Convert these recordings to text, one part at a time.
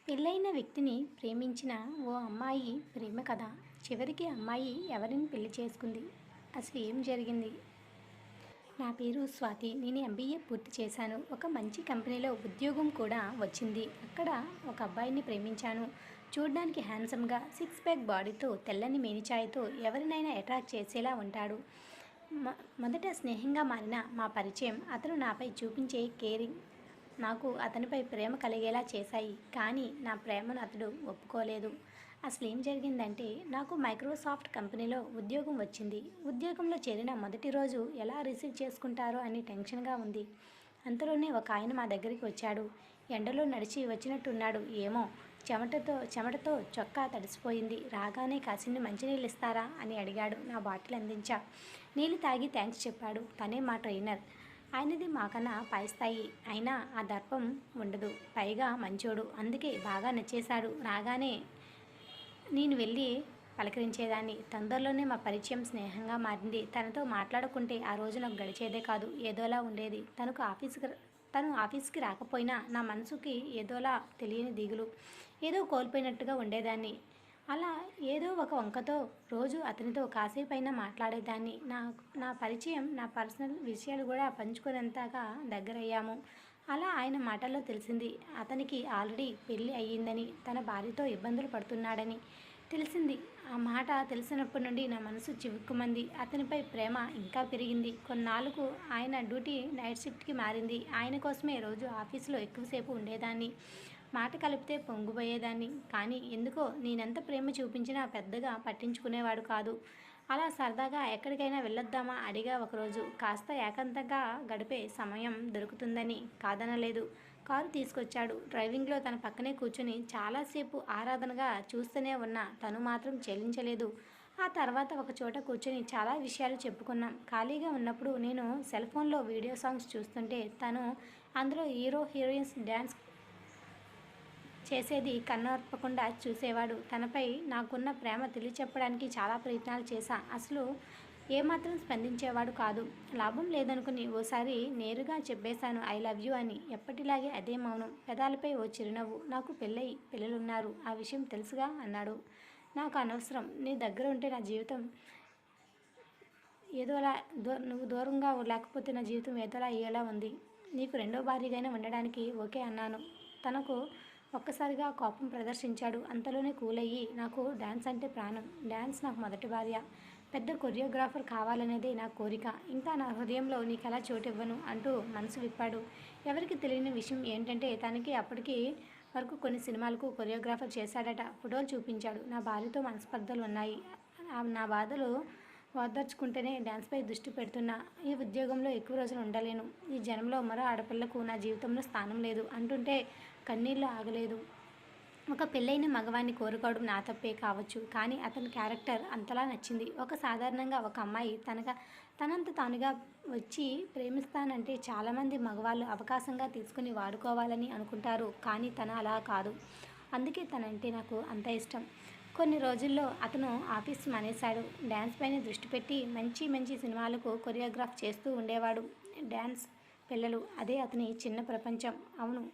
పెళ్ళైన వ్యక్తిని ప్రేమించిన ఓ అమ్మాయి ప్రేమ కథ. చివరికి అమ్మాయి ఎవరిని పెళ్లి చేసుకుంది? అసలు ఏం జరిగింది? నా పేరు స్వాతి. నేను ఎంబీఏ పూర్తి చేశాను. ఒక మంచి కంపెనీలో ఉద్యోగం కూడా వచ్చింది. అక్కడ ఒక అబ్బాయిని ప్రేమించాను. చూడ్డానికి హ్యాండ్సమ్గా, సిక్స్ ప్యాక్ బాడీతో, తెల్లని మేనిఛాయతో ఎవరినైనా అట్రాక్ట్ చేసేలా ఉంటాడు. మొదట స్నేహంగా మారిన మా పరిచయం, అతను నాపై చూపించే కేరింగ్ నాకు అతనిపై ప్రేమ కలిగేలా చేశాయి. కానీ నా ప్రేమను అతడు ఒప్పుకోలేదు. అసలు ఏం జరిగిందంటే, నాకు మైక్రోసాఫ్ట్ కంపెనీలో ఉద్యోగం వచ్చింది. ఉద్యోగంలో చేరిన మొదటి రోజు ఎలా రిసీవ్ చేసుకుంటారో అని టెన్షన్గా ఉంది. అంతలోనే ఒక ఆయన మా దగ్గరికి వచ్చాడు. ఎండలో నడిచి వచ్చినట్టున్నాడు. ఏమో చెమటతో చొక్కా తడిసిపోయింది. రాగానే కాసిన్ని మంచినీళ్ళు ఇస్తారా అని అడిగాడు. నా బాటిల్ అందించా. నీళ్ళు తాగి థ్యాంక్స్ చెప్పాడు. తనే మా ట్రైనర్. ఆయనది మాకన్నా పై స్థాయి. అయినా ఆ దర్పం ఉండదు. పైగా మంచోడు. అందుకే బాగా నచ్చేశాడు. రాగానే నేను వెళ్ళి పలకరించేదాన్ని. తొందరలోనే మా పరిచయం స్నేహంగా మారింది. తనతో మాట్లాడుకుంటే ఆ రోజు నాకు గడిచేదే కాదు, ఏదోలా ఉండేది. తను ఆఫీస్కి రాకపోయినా నా మనసుకి ఏదోలా తెలియని దిగులు, ఏదో కోల్పోయినట్టుగా ఉండేదాన్ని. అలా ఏదో ఒక వంకతో రోజు అతనితో కాసేపైనా మాట్లాడేదాన్ని. నా పరిచయం, నా పర్సనల్ విషయాలు కూడా పంచుకునేంతగా దగ్గరయ్యాము. అలా ఆయన మాటల్లో తెలిసింది. అతనికి ఆల్రెడీ పెళ్ళి అయ్యిందని, తన భార్యతో ఇబ్బందులు పడుతున్నాడని తెలిసింది. ఆ మాట తెలిసినప్పటి నుండి నా మనసు చివుక్కుమంది. అతనిపై ప్రేమ ఇంకా పెరిగింది. కొన్నాళ్ళకు ఆయన డ్యూటీ నైట్ షిఫ్ట్కి మారింది. ఆయన కోసమే రోజు ఆఫీసులో ఎక్కువసేపు ఉండేదాన్ని. మాట కలిపితే పొంగిపోయేదాన్ని. కానీ ఎందుకో నేనెంత ప్రేమ చూపించినా పెద్దగా పట్టించుకునేవాడు కాదు. అలా సరదాగా ఎక్కడికైనా వెళ్ళొద్దామా అడిగా ఒకరోజు. కాస్త ఏకాంతంగా గడిపే సమయం దొరుకుతుందని కాదనలేదు. కారు తీసుకొచ్చాడు. డ్రైవింగ్లో తన పక్కనే కూర్చుని చాలాసేపు ఆరాధనగా చూస్తూనే ఉన్నా. తను మాత్రం చెల్లించలేదు. ఆ తర్వాత ఒక చోట కూర్చొని చాలా విషయాలు చెప్పుకున్నాం. ఖాళీగా ఉన్నప్పుడు నేను సెల్ ఫోన్లో వీడియో సాంగ్స్ చూస్తుంటే తను అందులో హీరో హీరోయిన్స్ డ్యాన్స్ చేసేది కన్నార్పకుండా చూసేవాడు. తనపై నాకున్న ప్రేమ తెలియచెప్పడానికి చాలా ప్రయత్నాలు చేశా. అసలు ఏమాత్రం స్పందించేవాడు కాదు. లాభం లేదనుకుని ఓసారి నేరుగా చెప్పేశాను ఐ లవ్ యూ అని. ఎప్పటిలాగే అదే మౌనం, పెదాలపై ఓ చిరునవ్వు. నాకు పిల్లలున్నారు, ఆ విషయం తెలుసుగా అన్నాడు. నాకు అనవసరం. నీ దగ్గర ఉంటే నా జీవితం ఏదోలా, నువ్వు దూరంగా లేకపోతే నా జీవితం ఏదోలా అయ్యేలా ఉంది. నీకు రెండో భార్యగానే ఉండడానికి ఓకే అన్నాను. తనకు ఒక్కసారిగా కోపం ప్రదర్శించాడు. అంతలోనే కూలయ్యి, నాకు డ్యాన్స్ అంటే ప్రాణం. డ్యాన్స్ నాకు మొదటి భార్య. పెద్ద కొరియోగ్రాఫర్ కావాలనేదే నా కోరిక. ఇంకా నా హృదయంలో నీకెలా చోటివ్వను అంటూ మనసు విప్పాడు. ఎవరికి తెలియని విషయం ఏంటంటే తనకి అప్పటికి వరకు కొన్ని సినిమాలకు కొరియోగ్రాఫర్ చేశాడట. ఫోటోలు చూపించాడు. నా భార్యతో మనస్పర్ధలు ఉన్నాయి. నా బాధలు ఓదార్చుకుంటేనే డ్యాన్స్పై దృష్టి పెడుతున్నా. ఈ ఉద్యోగంలో ఎక్కువ రోజులు ఉండలేను. ఈ జన్మలో మరో ఆడపిల్లకు నా జీవితంలో స్థానం లేదు అంటుంటే కన్నీళ్లు ఆగలేదు. ఒక పెళ్ళైన మగవాణ్ణి కోరుకోవడం నా తప్పే కావచ్చు. కానీ అతని క్యారెక్టర్ అంతలా నచ్చింది. సాధారణంగా ఒక అమ్మాయి తనంత తానుగా వచ్చి ప్రేమిస్తానంటే చాలామంది మగవాళ్ళు అవకాశంగా తీసుకుని వాడుకోవాలని అనుకుంటారు. కానీ తను అలా కాదు. అందుకే తనంటే నాకు అంత ఇష్టం. కొన్ని రోజుల్లో అతను ఆఫీస్ మానేశాడు. డ్యాన్స్ పైన దృష్టి పెట్టి మంచి మంచి సినిమాలకు కొరియోగ్రాఫ్ చేస్తూ ఉండేవాడు. డ్యాన్స్, పిల్లలు, అదే అతని చిన్న ప్రపంచం. అవును,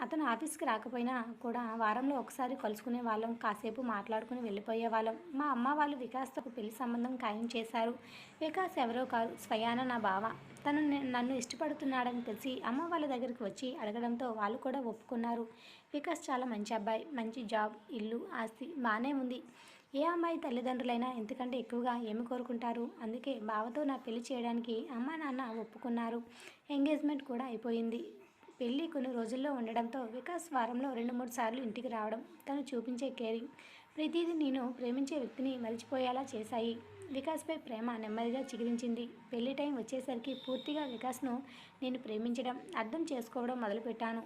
అతను ఆఫీస్కి రాకపోయినా కూడా వారంలో ఒకసారి కలుసుకునే వాళ్ళం. కాసేపు మాట్లాడుకుని వెళ్ళిపోయేవాళ్ళం. మా అమ్మ వాళ్ళు వికాస్తో పెళ్లి సంబంధం ఖాయం చేశారు. వికాస్ ఎవరో కాదు, స్వయాన నా బావ. తను నన్ను ఇష్టపడుతున్నాడని తెలిసి అమ్మ వాళ్ళ దగ్గరికి వచ్చి అడగడంతో వాళ్ళు కూడా ఒప్పుకున్నారు. వికాస్ చాలా మంచి అబ్బాయి. మంచి జాబ్, ఇల్లు, ఆస్తి బాగానే ఉంది. ఏ అమ్మాయి తల్లిదండ్రులైనా ఇంతకంటే ఎక్కువగా ఏమి కోరుకుంటారు? అందుకే బావతో నా పెళ్లి చేయడానికి అమ్మా నాన్న ఒప్పుకున్నారు. ఎంగేజ్మెంట్ కూడా అయిపోయింది. పెళ్ళి కొన్ని రోజుల్లో ఉండడంతో వికాస్ వారంలో 2-3 సార్లు ఇంటికి రావడం, తను చూపించే కేరింగ్ ప్రతిదీ నేను ప్రేమించే వ్యక్తిని మరిచిపోయేలా చేశాయి. వికాస్పై ప్రేమ నెమ్మదిగా చిగురించింది. పెళ్లి టైం వచ్చేసరికి పూర్తిగా వికాస్ను నేను ప్రేమించడం, అర్థం చేసుకోవడం మొదలుపెట్టాను.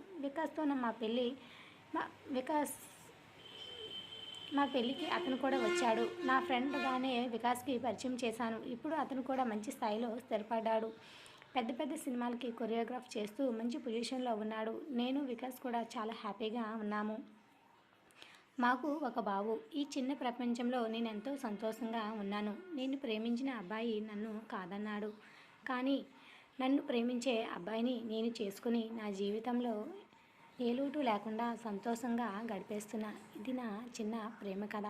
మా పెళ్ళికి అతను కూడా వచ్చాడు. నా ఫ్రెండ్గానే వికాస్కి పరిచయం చేశాను. ఇప్పుడు అతను కూడా మంచి స్థాయిలో స్థిరపడ్డాడు. పెద్ద పెద్ద సినిమాలకి కొరియోగ్రాఫ్ చేస్తూ మంచి పొజిషన్లో ఉన్నాడు. నేను, వికాస్ కూడా చాలా హ్యాపీగా ఉన్నాము. మాకు ఒక బాబు. ఈ చిన్న ప్రపంచంలో నేను ఎంతో సంతోషంగా ఉన్నాను. నేను ప్రేమించిన అబ్బాయి నన్ను కాదన్నాడు. కానీ నన్ను ప్రేమించే అబ్బాయిని నేను చేసుకుని నా జీవితంలో ఏ లోటు లేకుండా సంతోషంగా గడిపేస్తున్న ఇది నా చిన్న ప్రేమ కథ.